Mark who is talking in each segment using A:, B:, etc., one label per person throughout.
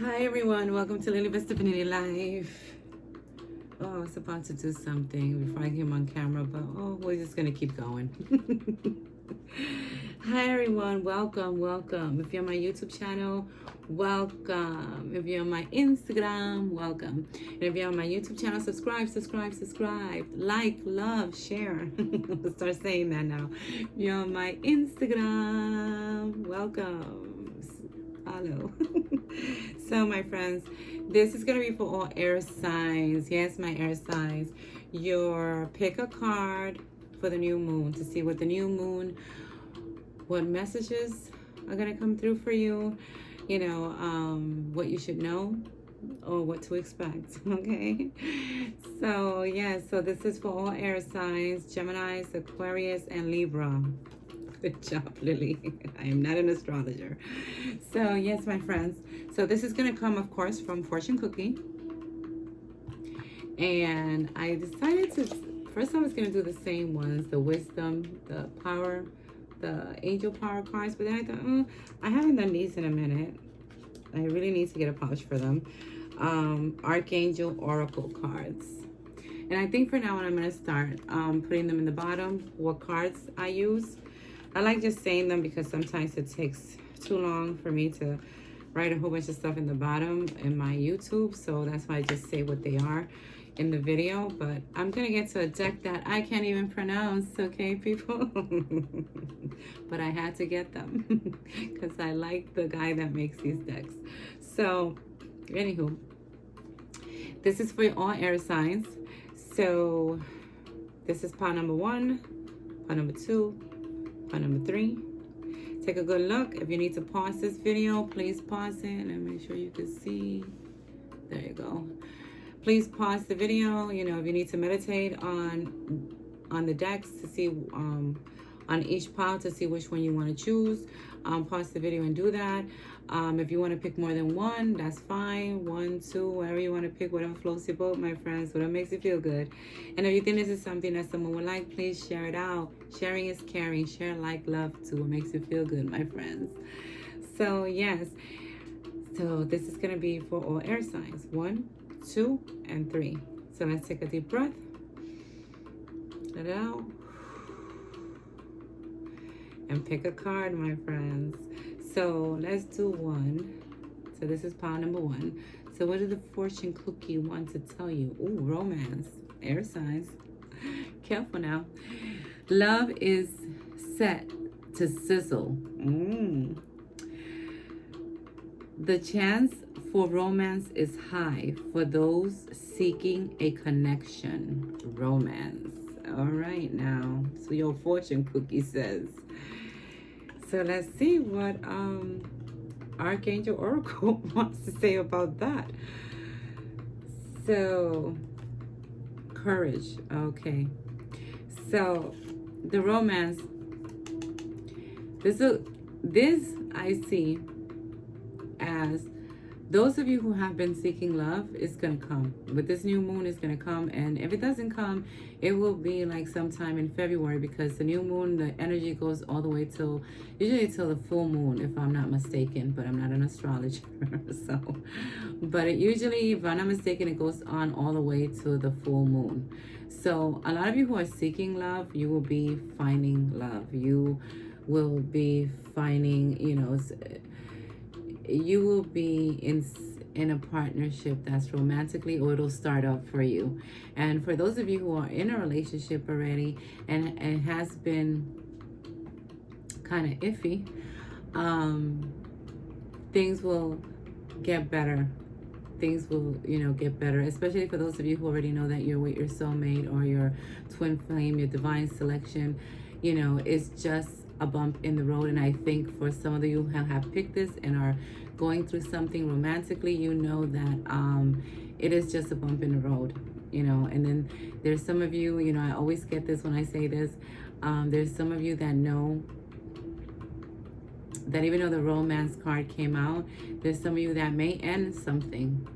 A: Hi everyone, welcome to LilybetO Divinity Live. Oh, I was about to do something before I came on camera, but we're just gonna keep going. Hi everyone, welcome. If you're on my YouTube channel, welcome. If you're on my Instagram, welcome. And if you're on my YouTube channel, subscribe. Like, love, share. I'll start saying that now. If you're on my Instagram, welcome. Follow. So my friends, this is going to be for all air signs. Yes, my air signs. Pick a card for the new moon to see what the new moon, what messages are going to come through for you. What you should know or what to expect. Okay. So so this is for all air signs: Geminis, Aquarius, and Libra. Good job, Lily. I am not an astrologer. So, yes, my friends. So, this is going to come, of course, from Fortune Cookie. And I decided first I was going to do the same ones, the wisdom, the power, the angel power cards. But then I thought, I haven't done these in a minute. I really need to get a pouch for them. Archangel Oracle cards. And I think for now on, I'm going to start putting them in the bottom, what cards I use. I like just saying them because sometimes it takes too long for me to write a whole bunch of stuff in the bottom in my YouTube. So that's why I just say what they are in the video. But I'm going to get to a deck that I can't even pronounce, okay, people? But I had to get them because I like the guy that makes these decks. So, anywho, this is for all air signs. So, this is pile number 1, pile number 2, pile number 3. Take a good look. If you need to pause this video, please pause it and make sure you can see. There you go. Please pause the video. If you need to meditate on the decks to see on each pile to see which one you want to choose, pause the video and do that. If you want to pick more than one, that's fine. 1, 2, whatever you want to pick, whatever floats your boat, my friends, whatever makes you feel good. And if you think this is something that someone would like, please share it out. Sharing is caring. Share, like, love to what makes you feel good, my friends. So, yes. So, this is going to be for all air signs. 1, 2, and 3. So, let's take a deep breath. Let it out. And pick a card, my friends. So let's do 1. So this is pile number 1. So what does the fortune cookie want to tell you? Ooh, romance, air signs. Careful now. Love is set to sizzle. The chance for romance is high for those seeking a connection. Romance. All right now. So your fortune cookie says. So let's see what Archangel Oracle wants to say about that. So, courage. Okay. So, the romance. This I see as those of you who have been seeking love is going to come. With this new moon, is going to come. And if it doesn't come, it will be like sometime in February, because the new moon, the energy goes all the way usually till the full moon, if I'm not mistaken. But I'm not an astrologer. But it usually, if I'm not mistaken, it goes on all the way to the full moon. So a lot of you who are seeking love, you will be finding love. You will be finding, you will be in a partnership that's romantically, or it'll start up for you. And for those of you who are in a relationship already and it has been kind of iffy, things will get better. Things will, get better, especially for those of you who already know that you're with your soulmate or your twin flame, your divine selection. It's just a bump in the road. And I think for some of you who have picked this and are going through something romantically, that it is just a bump in the road, and then there's some of you, I always get this when I say this, there's some of you that know that even though the romance card came out, there's some of you that may end something.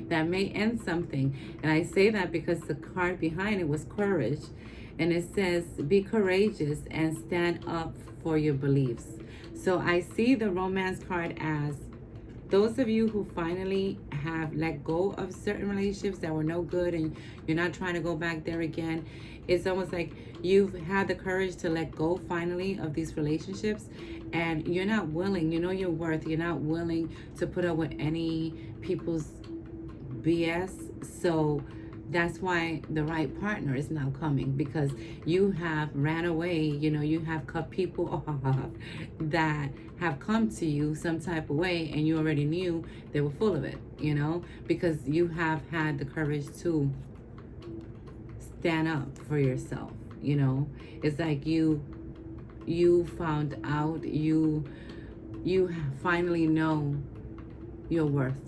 A: That may end something. And I say that because the card behind it was courage. And it says, be courageous and stand up for your beliefs. So I see the romance card as those of you who finally have let go of certain relationships that were no good and you're not trying to go back there again. It's almost like you've had the courage to let go finally of these relationships, and you're not willing, you know your worth, you're not willing to put up with any people's BS. So that's why the right partner is now coming, because you have ran away, you know, you have cut people off that have come to you some type of way, and you already knew they were full of it, you know, because you have had the courage to stand up for yourself, you know. It's like you found out, you finally know your worth.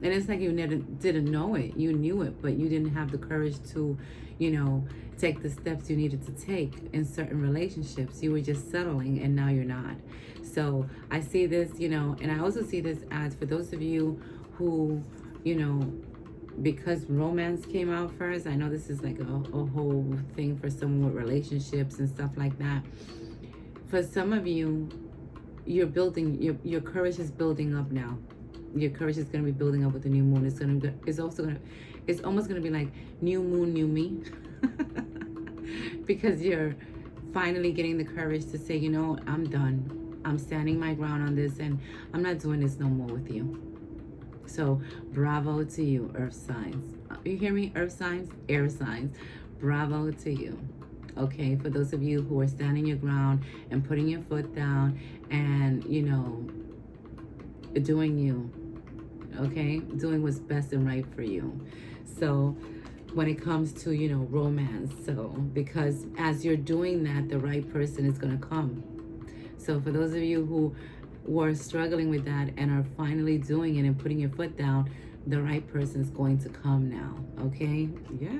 A: And it's like you didn't know it. You knew it, but you didn't have the courage to, you know, take the steps you needed to take in certain relationships. You were just settling, and now you're not. So I see this, you know, and I also see this as for those of you who, you know, because romance came out first, I know this is like a whole thing for someone with relationships and stuff like that. For some of you, you're building, your courage is building up now. Your courage is going to be building up with the new moon. It's almost going to be like new moon, new me. Because you're finally getting the courage to say, you know, I'm done. I'm standing my ground on this, and I'm not doing this no more with you. So bravo to you, earth signs. You hear me? Earth signs, air signs. Bravo to you. Okay, for those of you who are standing your ground and putting your foot down and, you know, doing you, okay, doing what's best and right for you. So when it comes to, you know, romance, so because as you're doing that, the right person is going to come. So for those of you who were struggling with that and are finally doing it and putting your foot down, the right person is going to come now. Okay, yeah.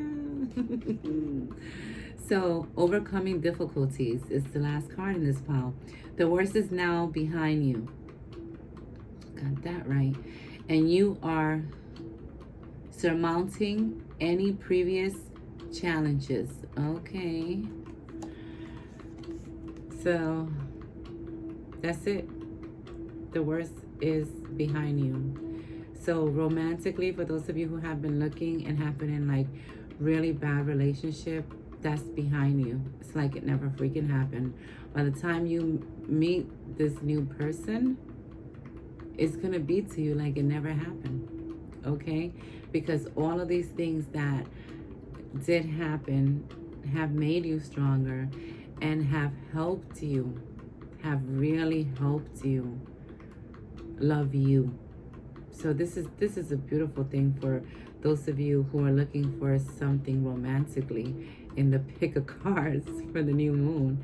A: So overcoming difficulties is the last card in this pile. The worst is now behind you. Got that right. And you are surmounting any previous challenges. Okay. So that's it. The worst is behind you. So romantically, for those of you who have been looking and have been in like really bad relationship, that's behind you. It's like it never freaking happened. By the time you meet this new person, it's gonna be to you like it never happened. Okay? Because all of these things that did happen have made you stronger and have helped you, have really helped you love you. So this is a beautiful thing for those of you who are looking for something romantically in the pick of cards for the new moon.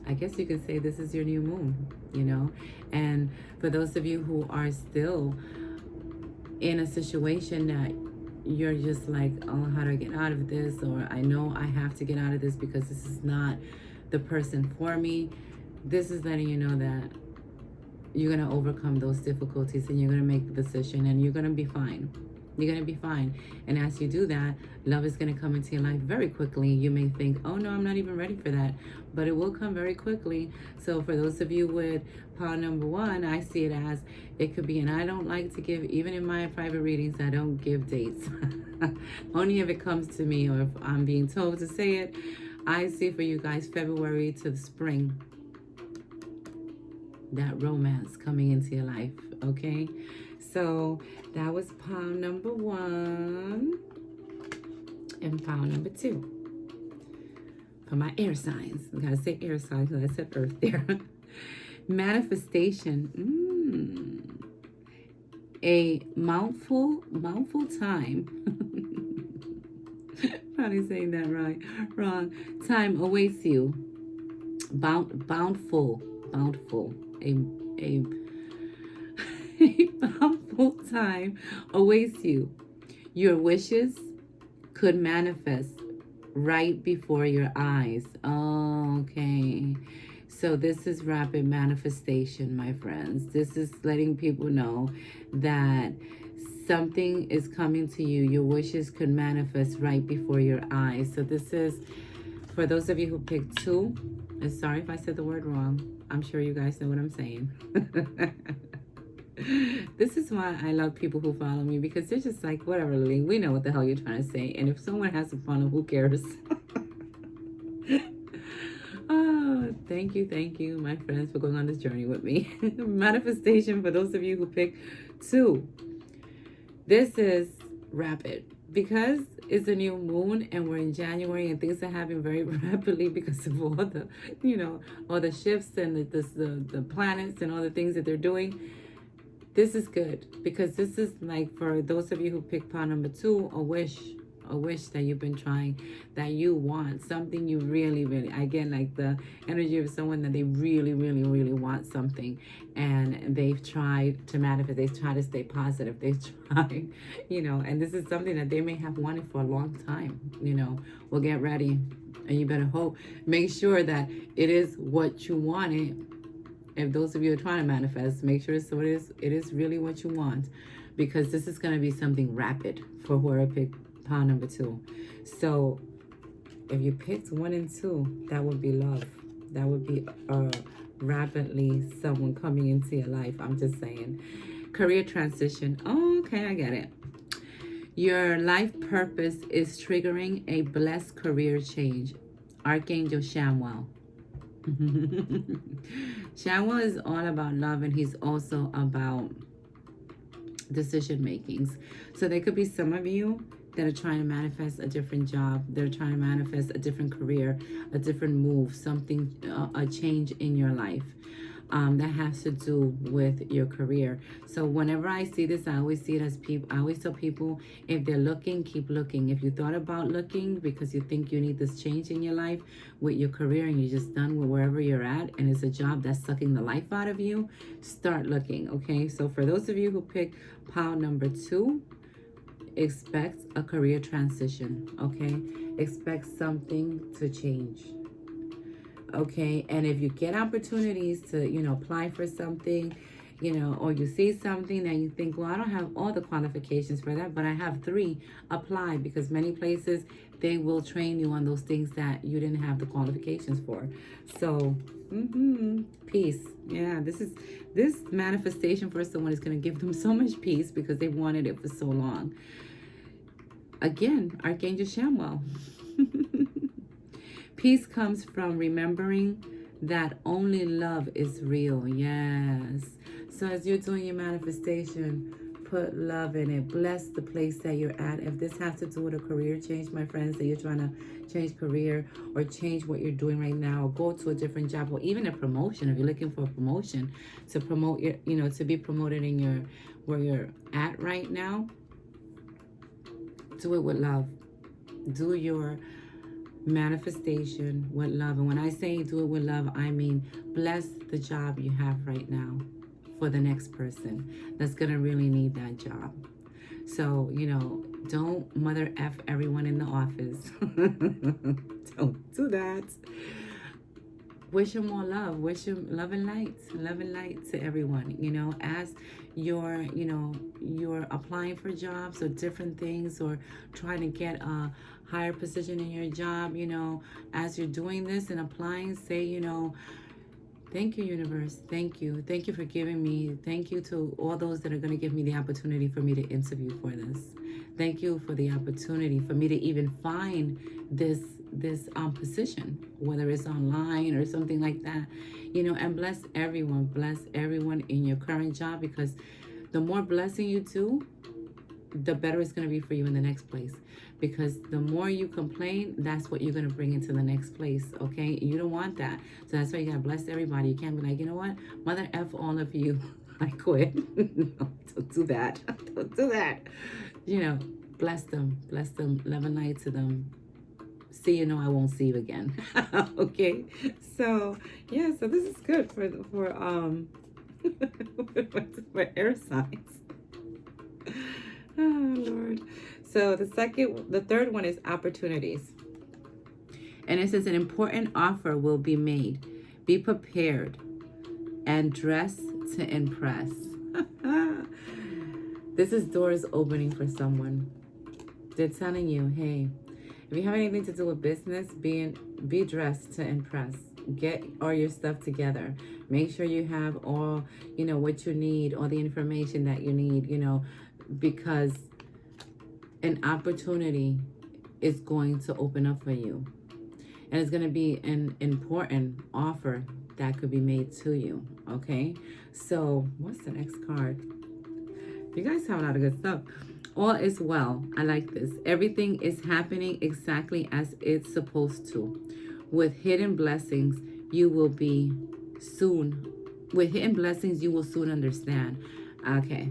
A: I guess you could say this is your new moon, you know. And for those of you who are still in a situation that you're just like, oh, how do I get out of this? Or I know I have to get out of this because this is not the person for me. This is letting you know that you're going to overcome those difficulties and you're going to make the decision and you're going to be fine. You're going to be fine. And as you do that, love is going to come into your life very quickly. You may think, oh no, I'm not even ready for that. But it will come very quickly. So for those of you with pile number 1, I see it as it could be, and I don't like to give, even in my private readings, I don't give dates. Only if it comes to me or if I'm being told to say it. I see for you guys February to the spring, that romance coming into your life, okay? So that was pile number 1 and pile number 2 for my air signs. I gotta say air signs because I said earth there. Manifestation. A mouthful time. Probably saying that right. Wrong. Time awaits you. Bountiful. A bountiful time awaits you. Your wishes could manifest right before your eyes. Okay. So this is rapid manifestation, my friends. This is letting people know that Something is coming to you. Your wishes could manifest right before your eyes. So this is for those of you who picked 2. And sorry if I said the word wrong. I'm sure you guys know what I'm saying. This is why I love people who follow me, because they're just like, whatever, Lily, we know what the hell you're trying to say. And if someone has to follow, who cares? Oh, thank you, my friends, for going on this journey with me. Manifestation for those of you who picked 2. This is rapid because it's a new moon and we're in January and things are happening very rapidly because of all the, all the shifts and the planets and all the things that they're doing. This is good because this is like for those of you who picked pile number 2, a wish that you've been trying, that you want something you really, again, like the energy of someone that they really, really, really want something, and they've tried to manifest, they've tried to stay positive, they've tried, and this is something that they may have wanted for a long time. Well, get ready, and you better make sure that it is what you wanted. If those of you are trying to manifest, make sure it is really what you want, because this is going to be something rapid for whoever picked pile number 2. So if you picked 1 and 2, that would be love. That would be rapidly someone coming into your life. I'm just saying. Career transition. Oh, okay, I get it. Your life purpose is triggering a blessed career change. Archangel Shamwell. Shamwell is all about love, and he's also about decision makings. So there could be some of you that are trying to manifest a different job. They're trying to manifest a different career, a different move, something, a change in your life that has to do with your career. So whenever I see this, I always see it as people. I always tell people, if they're looking, keep looking. If you thought about looking because you think you need this change in your life with your career and you're just done with wherever you're at and it's a job that's sucking the life out of you, start looking, okay? So for those of you who picked pile number 2, expect a career transition, okay? Expect something to change, okay? And if you get opportunities to, apply for something, or you see something that you think, well, I don't have all the qualifications for that, but I have 3, apply, because many places, they will train you on those things that you didn't have the qualifications for. So, peace. Yeah, this manifestation for someone is going to give them so much peace because they wanted it for so long. Again, Archangel Shamwell. Peace comes from remembering that only love is real. Yes. So as you're doing your manifestation, put love in it. Bless the place that you're at. If this has to do with a career change, my friends, that you're trying to change career or change what you're doing right now, or go to a different job, or even a promotion, if you're looking for a promotion to promote your, to be promoted in where you're at right now, do it with love. Do your manifestation with love. And when I say do it with love, I mean bless the job you have right now for the next person that's going to really need that job. So, don't mother F everyone in the office. Don't do that. Wish them more love. Wish them love and light to everyone. As you're applying for jobs or different things, or trying to get a higher position in your job, as you're doing this and applying, say, thank you, universe. Thank you. Thank you for giving me. Thank you to all those that are going to give me the opportunity for me to interview for this. Thank you for the opportunity for me to even find this position, whether it's online or something like that, and bless everyone in your current job, because the more blessing you do, the better it's going to be for you in the next place. Because the more you complain, that's what you're going to bring into the next place, okay? You don't want that. So that's why you got to bless everybody. You can't be like, you know what? Mother F all of you. I quit. No, don't do that. Don't do that. Bless them. Bless them. Love and light to them. See, I won't see you again. Okay? So, yeah, so this is good for for air signs. Oh, Lord. So the third one is opportunities. And it says an important offer will be made. Be prepared and dress to impress. This is doors opening for someone. They're telling you, hey, if you have anything to do with business, be dressed to impress. Get all your stuff together. Make sure you have all, what you need, all the information that you need, because an opportunity is going to open up for you. And it's going to be an important offer that could be made to you, okay? So, what's the next card? You guys have a lot of good stuff. All is well. I like this. Everything is happening exactly as it's supposed to. With hidden blessings, you will be soon. With hidden blessings, you will soon understand. Okay.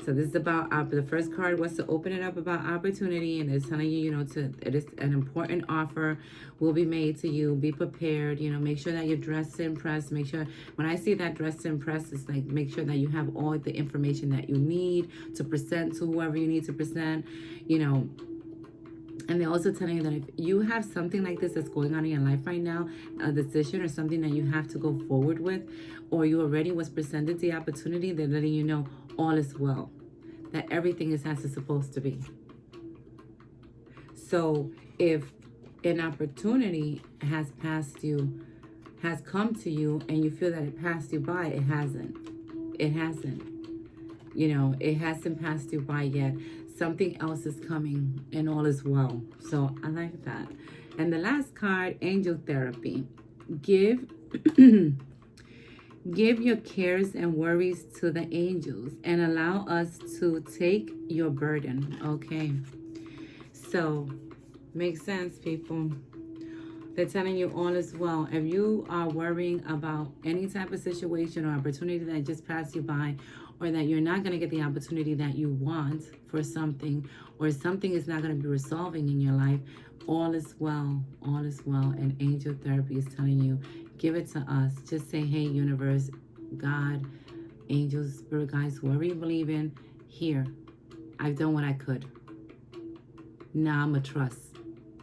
A: So this is about, the first card was to open it up about opportunity, and it's telling you, it is an important offer will be made to you. Be prepared, make sure that you're dressed to impress. Make sure, when I see that dressed to impress, it's like, make sure that you have all the information that you need to present to whoever you need to present, And they're also telling you that if you have something like this that's going on in your life right now, a decision or something that you have to go forward with, or you already was presented the opportunity, they're letting you know all is well, that everything is as it's supposed to be. So if an opportunity has come to you, and you feel that it passed you by, it hasn't. It hasn't. It hasn't passed you by yet. Something else is coming, and all is well. So I like that. And the last card, angel therapy. Give your cares and worries to the angels and allow us to take your burden. Okay. So, makes sense, people. They're telling you all is well. If you are worrying about any type of situation or opportunity that just passed you by, or that you're not going to get the opportunity that you want for something, or something is not going to be resolving in your life, all is well. All is well. And angel therapy is telling you, give it to us. Just say, hey, universe, God, angels, spirit guides, whoever you believe in, here, I've done what I could. Now I'm going to trust.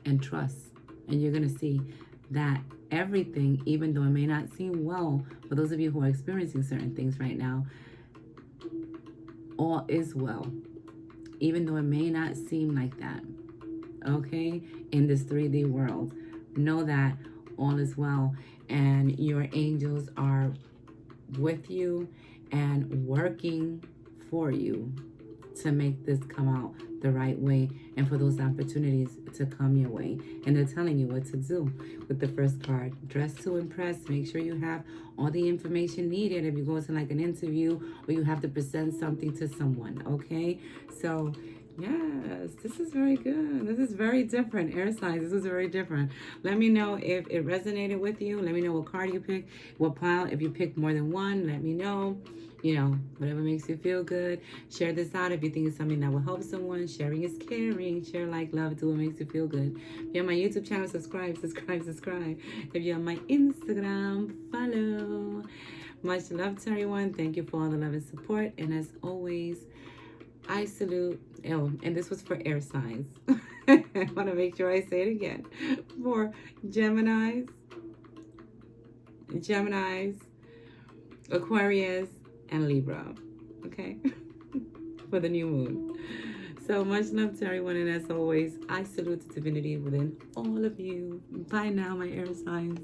A: And you're going to see that everything, even though it may not seem well, for those of you who are experiencing certain things right now, all is well. Even though it may not seem like that. Okay? In this 3D world, know that all is well. And your angels are with you and working for you to make this come out the right way, and for those opportunities to come your way. And they're telling you what to do with the first card. Dress to impress. Make sure you have all the information needed if you go to like an interview, or you have to present something to someone. Okay? So yes, this is very good. This is very different. Air signs, this is very different. Let me know if it resonated with you. Let me know what card you picked, what pile. If you picked more than one, let me know. Whatever makes you feel good. Share this out if you think it's something that will help someone. Sharing is caring. Share, like, love, do what makes you feel good. If you're on my YouTube channel, subscribe. If you're on my Instagram, follow. Much love to everyone. Thank you for all the love and support. And as always, I salute. Oh, and this was for air signs. I want to make sure I say it again. For Geminis, Aquarius, and Libra. Okay? For the new moon. So much love to everyone. And as always, I salute the divinity within all of you. Bye now, my air signs.